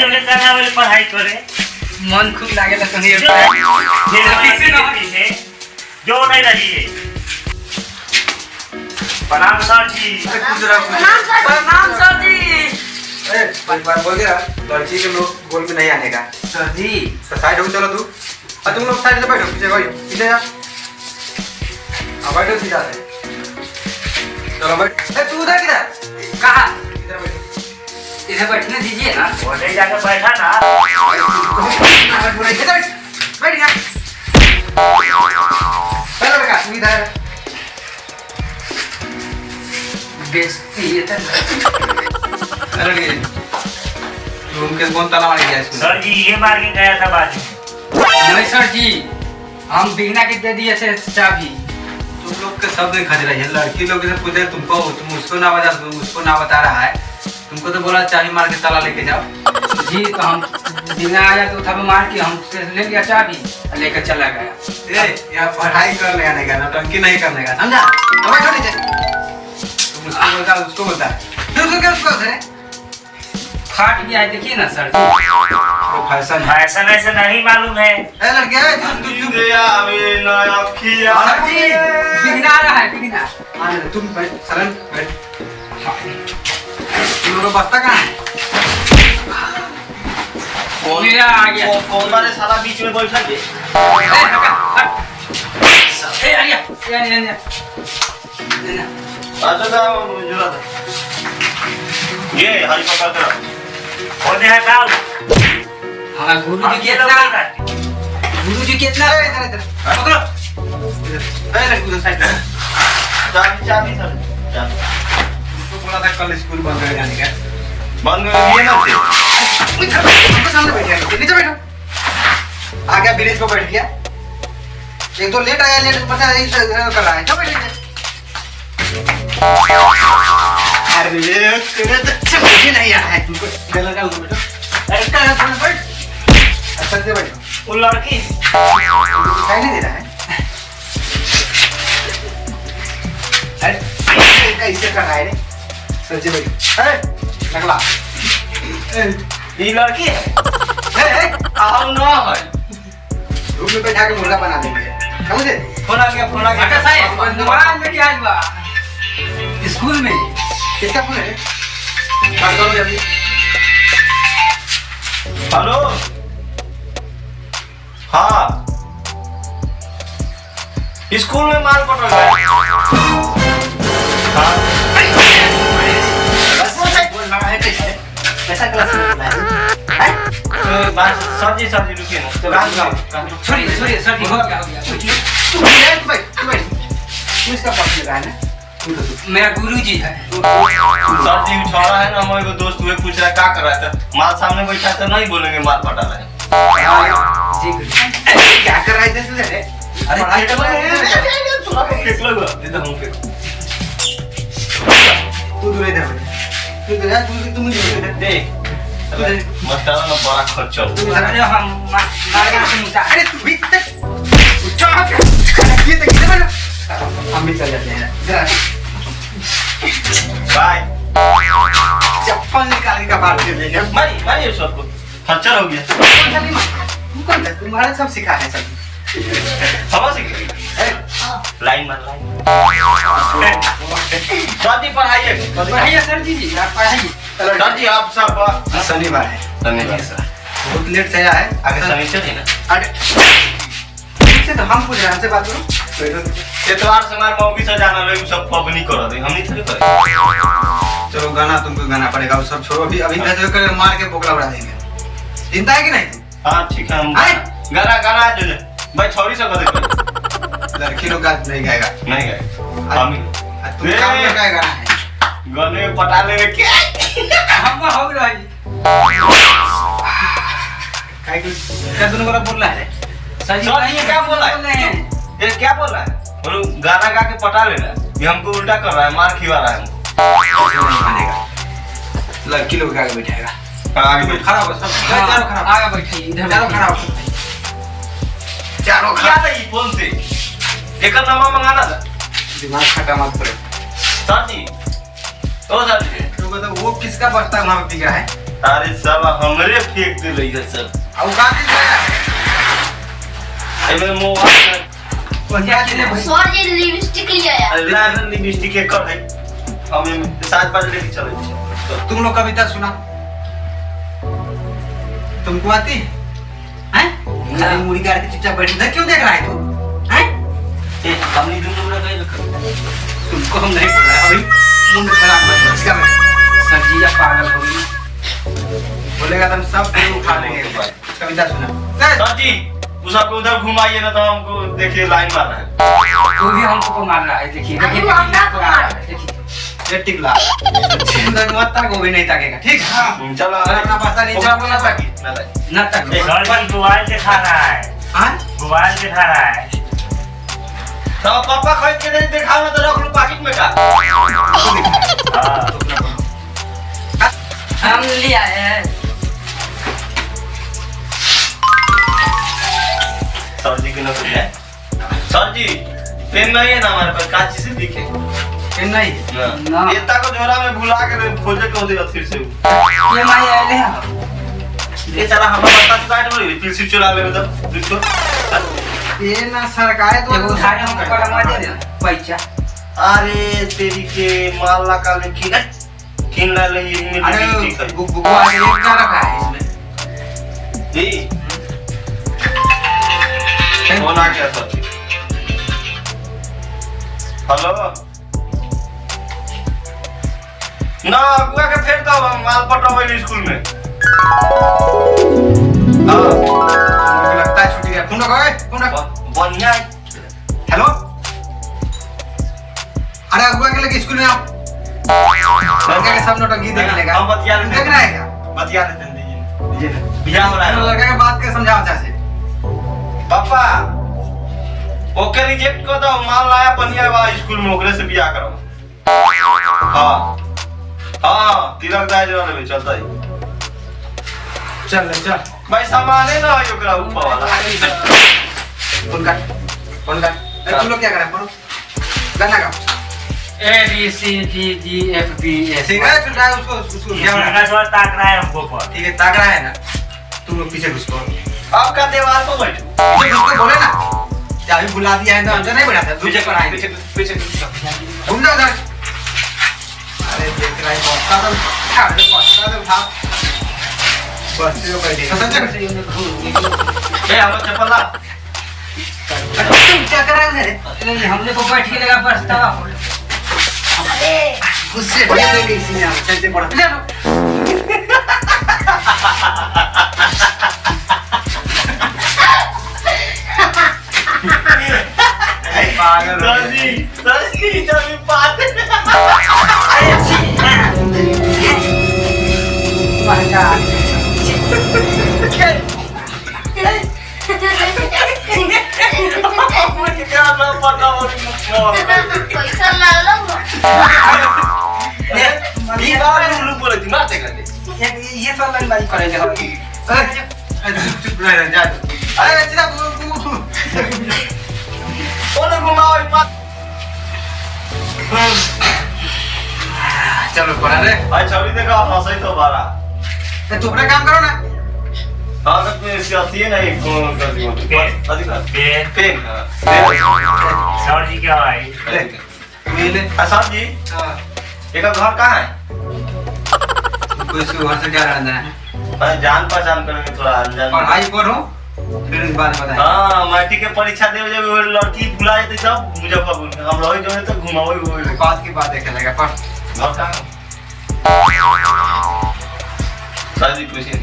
जोले करना वाले पढ़ाई करे मन खूब लागेला तो नहीं जो नहीं रही है। प्रणाम सर जी। प्रणाम सर जी। बार बोल दिया लड़की के लोग बोल के नहीं आने का। सर जी तो साइड हो चलो तू। तुम लोग साइड से बैठो, पीछे पीछे जा। बैठो सीधा से। चलो बैठ। तू उधर किधर? कहाँ? इधर बैठो। इधर बैठने दीजिए ना। बोले जाकर बैठा ना। बैठ गया। पहले बेटा सुविधा है। बेइज्जती है तो। अरे रूम के कौन ताला मार गया इसको? सर जी ये मार के गया था बाजू। नहीं सर जी, हम बिगना के दे दिए थे चाबी। तुम लोग के सब नहीं खज रही है। लड़की लोग से पूछे तुमको, तुम उसको ना बता, तुम उसको ना बता रहा है। तुमको तो बोला चाबी मार के ताला लेके जाओ। जी तो हम बिगना आया तो था मार के हम ले लिया चाबी लेकर चला गया। यहाँ पढ़ाई करने आने का, नौटंकी नहीं करने का, समझा? बैठो नीचे। तुम उसको बोलता, उसको बोलता है। फिर उसको क्या उसको उधर है? फाट गया है, देखिए ना सर जी। वो फैशन है। ऐसा ऐसा नहीं मालूम है। ए लड़कियां, तू सर जी बिगना आ रहा है, बिगना। तुम बैठ, सरन बैठ। तुम लोग का बस्ता कहाँ है? मेरा आ गया। कौन बारे साला बीच में बैठा के? ए आ गया। ये ये हरी पकड़ कर होने है डाल। हाँ गुरुजी कितना इधर इधर पकड़ो। इधर उधर साइड। चाबी सर चाबी। उसको बोला था कल स्कूल बंद कर जाने का। बंद कर दिए ना थे। हमको सामने बैठ गया, नीचे बैठो। आ गया ब्रिज पे बैठ गया। एक तो लेट आया, लेट पता नहीं कर रहा है। क्यों बैठ गया? अरे तेरे तो समझ ही नहीं आ रहा है तुमको। इधर लगा उधर बैठो। अरे क्या है, तुम बैठ। अच्छा से बैठो। वो लड़की दिखाई नहीं दे रहा है। अरे कैसे कर रहा है रे? सच्ची बैठो। अरे लगला। ये लड़की है। आओ ना है। रूम में बैठा के मुर्गा बना देंगे। समझे? फोन आ गया। अरे साहब मोबाइल में क्या हुआ स्कूल में? किसका फोन है? बात करो जल्दी। हेलो हाँ स्कूल में माल पड़ रहा है। हाँ बोल रहा है कैसे? कैसा क्लास में है? सर जी रुकिए ना। तो छोड़िए सर जी हो गया तू बैठ। तू इसका पास लगा है ना? मेरा गुरुजी है। सर जी छोड़ा है ना, हमारे दोस्त हुए पूछ रहा है क्या कर रहा था। माल सामने बैठा तो नहीं बोलेंगे माल पटा रहा है। जी गुरुजी क्या कर रहा है तू? अरे पढ़ाई कर रहा है। फेंक लगा इधर हम फेंक। तू दूर इधर बैठ। तू इधर तू मुझे इधर देख मस्ताना ना बड़ा खर्चा हो। अरे हम मारेंगे तुम। अरे तू भी ये तक किधर बैठ? हम भी चल जाते हैं इधर। बाय। चप्पल निकाल के बाहर ले लेंगे। मारिए सबको खर्चा हो गया। तुम्हारा सब सिखा है सब। समझ गए? लाइन मार लाइन। सर जी पढ़ाइए सर जी आप पढ़ाइए। सर जी आप सब शनिवार है। धन्यवाद सर। बहुत लेट से आया है। आगे समीक्षा थी ना। अरे ठीक है तो हम पूछ रहे हैं, हमसे बात करो। इतवार से हमारे मौगी से जाना लोग सब पबनी करा दे, हम नहीं थोड़ी करे। चलो गाना तुमको गाना पड़ेगा, वो सब छोड़ो। अभी कैसे कर मार के बोकला उड़ा देंगे। चिंता है कि नहीं? हाँ ठीक है हम आए? गाना जो है भाई छोरी से कर लड़की लोग गाना नहीं गाएगा। नहीं गए हम ही तुम काम में क्या गाना है? गले पटा ले क्या हम हो रही क्या दोनों वाला बोल रहा है? सर जी ये क्या बोल रहा है? ये क्या बोल रहा है? बोलो गाना गा के पटा लेना। ये हमको उल्टा कर रहा है, मार खिला रहा है हमको। नहीं मानेगा। लड़की लोग आगे बैठाएगा। आगे बैठ। खराब है सब। चारों खराब। आगे बैठिए इधर। चारों खराब। चारों क्या खराब। था ये फोन से? एक नंबर मंगाना था। दिमाग खटा मत करो। सर जी तो सर जी तो वो किसका बस्ता वहाँ पे बिका है? तारे साला हमरे फेंक दे रही है सब अब का चीज है एमे मोबाइल क्या चीज है भाई सर जी लिपस्टिक लिया यार लाल लिपस्टिक के कर है हम साथ बार लेके चले तो तुम लोग कविता सुना तुमको आती है हैं खाली मुड़ी गाड़ के चुपचाप बैठ इधर क्यों देख रहा है तू हैं हमनी दोनों ना गए तुमको हम नहीं बोला अभी मुंड खराब मत कर इसका सर जी या पागल हो गई बोलेगा तो हम सब उठा लेंगे एक बार कविता सुना सर जी उस आपको उधर घुमाइए ना तो हमको देखिए लाइन मार रहा है वो भी हमको मार रहा है देखिए अरे देखिए वो हम ना देखिए, मार रहा है। देखिए ये टिकला चिंता मत तक वो भी नहीं ताकेगा ठीक है चलो अरे अपना पता नहीं ओकरा बोला था कि ना लाइन ना तक सर जी मोबाइल दिखा रहा है हां मोबाइल दिखा रहा है तो पापा खरीद के नहीं दिखाओ ना तो रख लो पैकेट में का हाँ हम लिया है सर जी की नौकरी है सर जी पेन नहीं है ना हमारे पास काच से दिखे ये नहीं ना। इतना को झोला में भुला के खोजे के होते फिर से ये माई आले हैं ये चला हमारा बता तो काट बोली फिर से चला ले उधर देखो ये ना सरकार तो एगो उधारी हमको बड़ा मार दे देना पैसा अरे तेरी के माला का लेकिन किन ला ले ये में अरे ठीक है बुक आगे एक क्या रखा है इसमें जी फोन आ गया सर हेलो ना अगुआ के फेर दो माल पटवाई स्कूल में हां मुझे लगता है छुट्टी है फोन रखो फोन रखो बढ़िया है। हेलो अरे अगुआ के लगे स्कूल में आप लड़का के सब नोटंकी देख लेगा हम बतिया लेते देख रहा है क्या बतिया लेते हैं दीजिए बियाह हो रहा है लड़का के बात के समझाओ अच्छा से पापा ओके रिजेक्ट कर दो माल लाया बनिया बा स्कूल में ओकरे से बियाह करो हां हां तिलक दाज वाले में चलता है चल चल भाई सामाने ना है ओकरा ऊपर वाला फोन कर ए तू लोग क्या कर रहा है पढ़ो गाना गाओ A B C D G F B S ठीक है चल रहा है उसको क्या हो रहा है इसका सवाल ताक रहा है हमको पर ठीक है ताक रहा है ना तुम लोग पीछे घुसको आपका दीवार पर बैठो पीछे घुसको बोले ना चाबी भुला दिया है तो अंदर नहीं बैठा था पीछे दूसरे पर आए पीछे पीछे घूम जाओ उधर अरे देख रहा है बस्ता तो उठा बस जो बैठेगा समझ ए हम चप्पल ला तुम क्या कर रहे हो मेरे नहीं हमने को बैठ के लगा पछतावा अरे गुस्से भरे दे गई सीने में चलते पड़ा ले लो पागल हो गए। सजी जब बात मुझे क्या ना पता और पैसा लागला ये बात लुलु बोले थी मारते कर दे ये तो लंबाई करेंगे हम चुप रह जा अरे चिरा ओने घुमाओ मत चलो पड़ा रे भाई छवि देखा हंसई तो बारा तू अपना काम करो ना हां तो कोई सियासी है नहीं कौन कर दियो अधिकार पेन पेन सर जी क्या भाई ये ले आसाम जी हां एक घर कहाँ है कोई से घर से क्या रहना है मैं जान पहचान करेंगे थोड़ा अनजान पढ़ाई पढ़ो फिर इस बारे में बताएं हाँ मैट्रिक के परीक्षा दे जब वो लड़की भुला जाती तब मुजफ्फरपुर हम रही जो है तो घुमाओ बात की बात देखे लगा पढ़ घर कहाँ शादी पूछिए